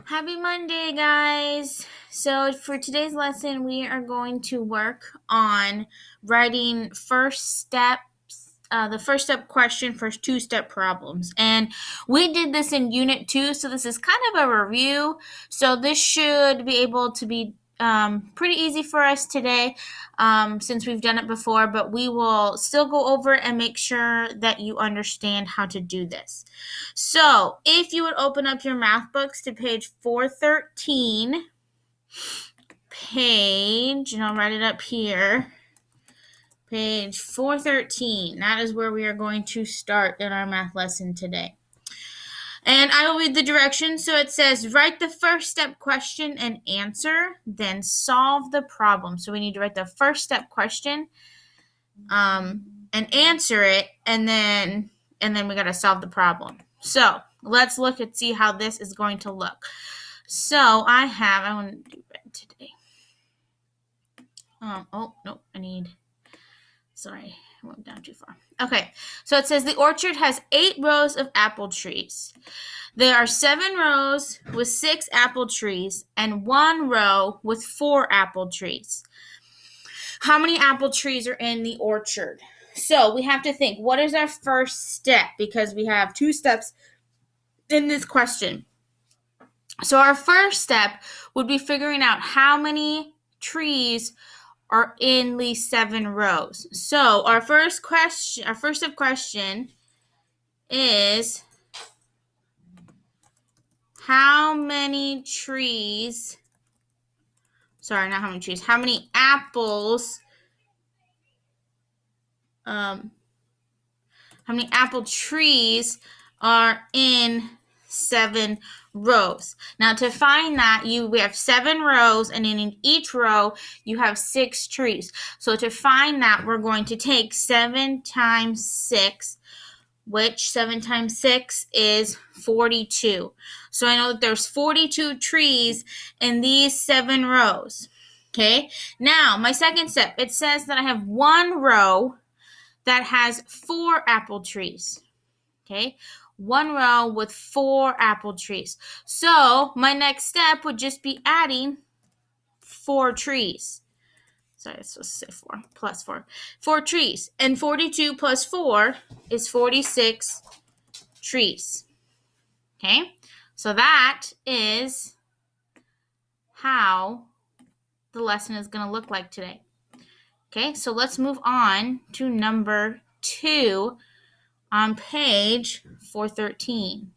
Happy Monday, guys. So, for today's lesson, we are going to work on writing the first step question for two-step problems. And we did this in Unit 2, so this is kind of a review. So, this should be able to be pretty easy for us today since we've done it before, but we will still go over it and make sure that you understand how to do this. So if you would open up your math books to page 413, and I'll write it up here, page 413, that is where we are going to start in our math lesson today. And I will read the directions. So it says, write the first step question and answer, then solve the problem. So we need to write the first step question and answer it, and then we got to solve the problem. So let's look and see how this is going to look. So I want to do red today. Sorry, I went down too far. Okay, so it says the orchard has 8 rows of apple trees. There are 7 rows with 6 apple trees and 1 row with 4 apple trees. How many apple trees are in the orchard? So we have to think, what is our first step? Because we have 2 steps in this question. So our first step would be figuring out how many trees are in these 7 rows. So our first step question is how many apples, how many apple trees are in 7 rows. Now to find that, we have 7 rows, and in each row you have 6 trees. So to find that, we're going to take 7 times 6, which 7 times 6 is 42. So I know that there's 42 trees in these 7 rows. Okay, now my second step, it says that I have 1 row that has 4 apple trees. Okay, 1 row with 4 apple trees. So my next step would just be adding 4 trees. Sorry, I was supposed to say 4 plus 4. 4 trees. And 42 plus 4 is 46 trees. Okay, so that is how the lesson is going to look like today. Okay, so let's move on to number 2 on page 413.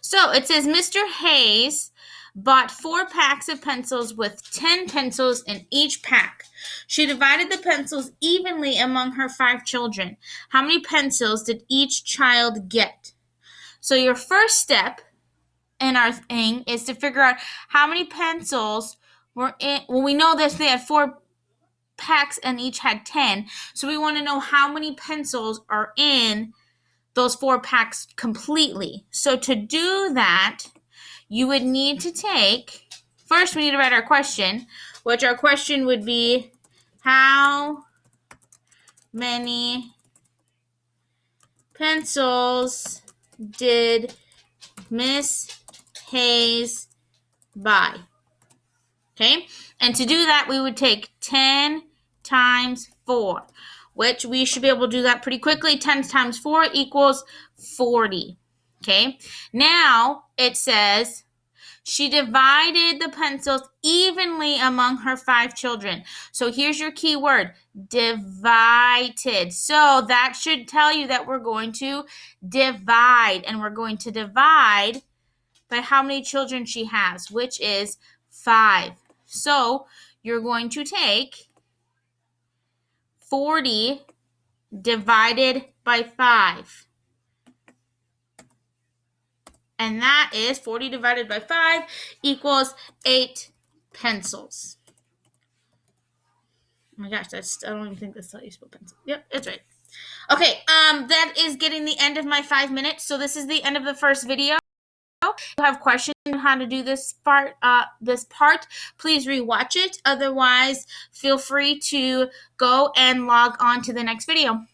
So it says Mr. Hayes bought 4 packs of pencils with 10 pencils in each pack. She divided the pencils evenly among her 5 children. How many pencils did each child get? So your first step in our thing is to figure out how many pencils were in. Well, we know this, they had 4 packs and each had 10. So we want to know how many pencils are in those 4 packs completely. So to do that, you would need to first we need to write our question, which our question would be, how many pencils did Miss Hayes buy? Okay, and to do that, we would take 10 times 4, which we should be able to do that pretty quickly. 10 times 4 equals 40. Okay, now it says she divided the pencils evenly among her 5 children. So here's your key word, divided. So that should tell you that we're going to divide, and we're going to divide by how many children she has, which is 5. So you're going to take 40 divided by 5. And that is 40 divided by 5 equals 8 pencils. Oh my gosh, I don't even think that's how you spell pencil. Yep, it's right. Okay, that is getting the end of my 5 minutes. So this is the end of the first video. If you have questions on how to do this part, please rewatch it. Otherwise, feel free to go and log on to the next video.